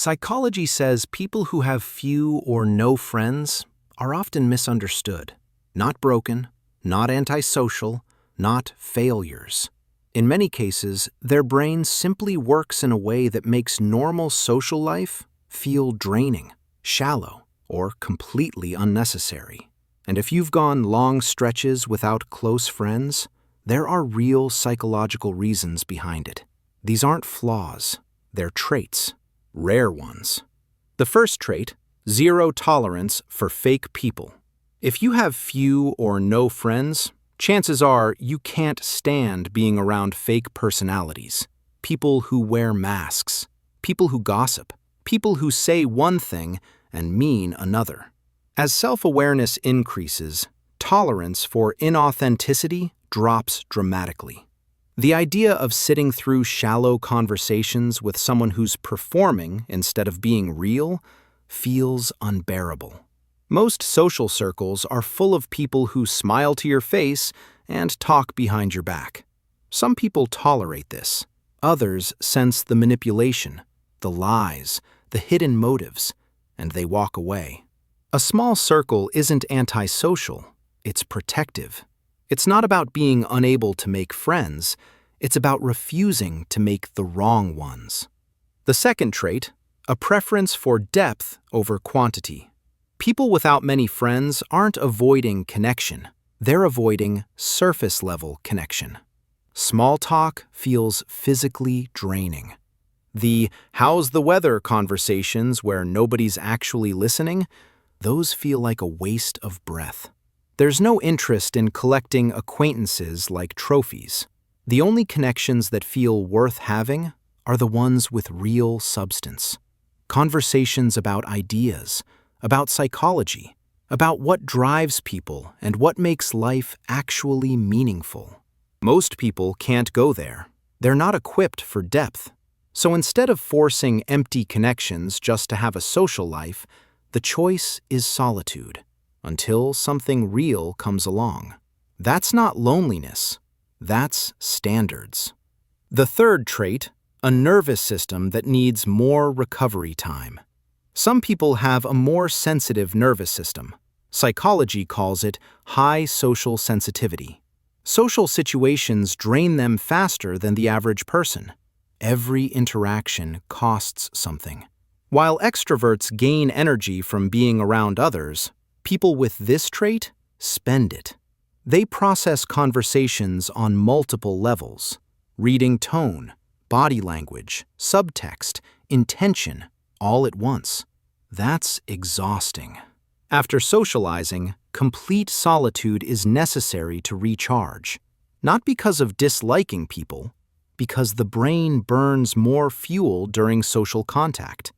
Psychology says people who have few or no friends are often misunderstood. Not broken, not antisocial, not failures. In many cases, their brain simply works in a way that makes normal social life feel draining, shallow, or completely unnecessary. And if you've gone long stretches without close friends, there are real psychological reasons behind it. These aren't flaws, they're traits, rare ones. The first trait, zero tolerance for fake people. If you have few or no friends, chances are you can't stand being around fake personalities, people who wear masks, people who gossip, people who say one thing and mean another. As self-awareness increases, tolerance for inauthenticity drops dramatically. The idea of sitting through shallow conversations with someone who's performing instead of being real feels unbearable. Most social circles are full of people who smile to your face and talk behind your back. Some people tolerate this. Others sense the manipulation, the lies, the hidden motives, and they walk away. A small circle isn't antisocial, it's protective. It's not about being unable to make friends, it's about refusing to make the wrong ones. The second trait, a preference for depth over quantity. People without many friends aren't avoiding connection, they're avoiding surface-level connection. Small talk feels physically draining. The "how's the weather" conversations where nobody's actually listening, those feel like a waste of breath. There's no interest in collecting acquaintances like trophies. The only connections that feel worth having are the ones with real substance. Conversations about ideas, about psychology, about what drives people and what makes life actually meaningful. Most people can't go there. They're not equipped for depth. So instead of forcing empty connections just to have a social life, the choice is solitude. Until something real comes along. That's not loneliness, that's standards. The third trait, a nervous system that needs more recovery time. Some people have a more sensitive nervous system. Psychology calls it high social sensitivity. Social situations drain them faster than the average person. Every interaction costs something. While extroverts gain energy from being around others, people with this trait spend it. They process conversations on multiple levels, reading tone, body language, subtext, intention, all at once. That's exhausting. After socializing, complete solitude is necessary to recharge. Not because of disliking people, because the brain burns more fuel during social contact.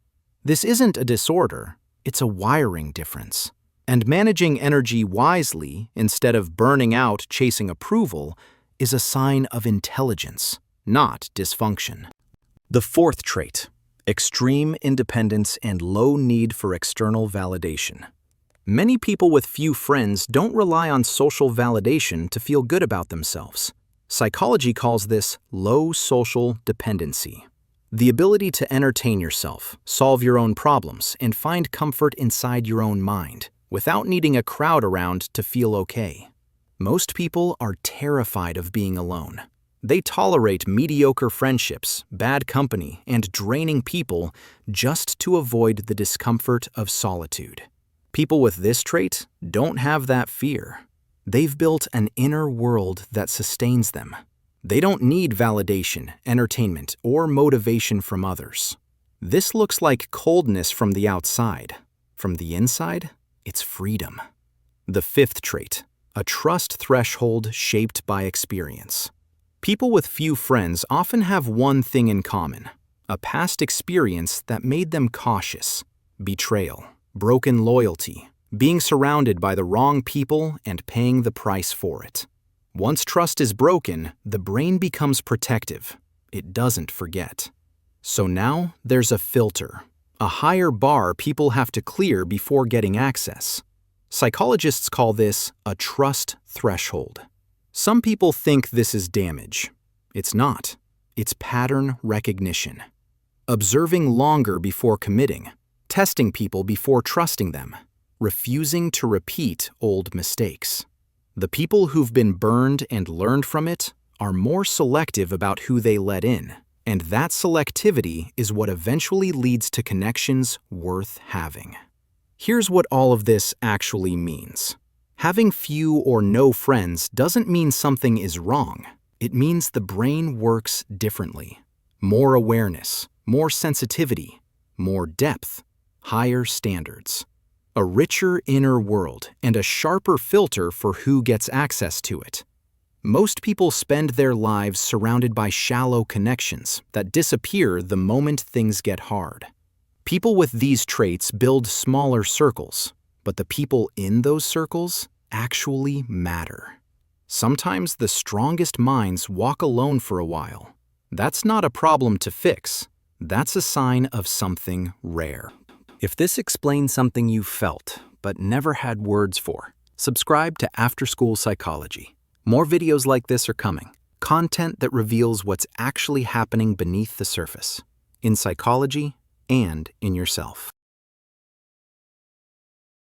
This isn't a disorder, it's a wiring difference. And managing energy wisely, instead of burning out chasing approval, is a sign of intelligence, not dysfunction. The fourth trait, extreme independence and low need for external validation. Many people with few friends don't rely on social validation to feel good about themselves. Psychology calls this low social dependency. The ability to entertain yourself, solve your own problems, and find comfort inside your own mind, without needing a crowd around to feel okay. Most people are terrified of being alone. They tolerate mediocre friendships, bad company, and draining people just to avoid the discomfort of solitude. People with this trait don't have that fear. They've built an inner world that sustains them. They don't need validation, entertainment, or motivation from others. This looks like coldness from the outside. From the inside, it's freedom. The fifth trait, a trust threshold shaped by experience. People with few friends often have one thing in common, a past experience that made them cautious, betrayal, broken loyalty, being surrounded by the wrong people and paying the price for it. Once trust is broken, the brain becomes protective. It doesn't forget. So now there's a filter, a higher bar people have to clear before getting access. Psychologists call this a trust threshold. Some people think this is damage. It's not. It's pattern recognition. observing longer before committing, testing people before trusting them, refusing to repeat old mistakes. The people who've been burned and learned from it are more selective about who they let in, and that selectivity is what eventually leads to connections worth having. Here's what all of this actually means. Having few or no friends doesn't mean something is wrong. It means the brain works differently. More awareness, more sensitivity, more depth, higher standards. A richer inner world and a sharper filter for who gets access to it. Most people spend their lives surrounded by shallow connections that disappear the moment things get hard. People with these traits build smaller circles, but the people in those circles actually matter. Sometimes the strongest minds walk alone for a while. That's not a problem to fix. That's a sign of something rare. If this explains something you felt but never had words for, subscribe to After School Psychology. More videos like this are coming. Content that reveals what's actually happening beneath the surface, in psychology and in yourself.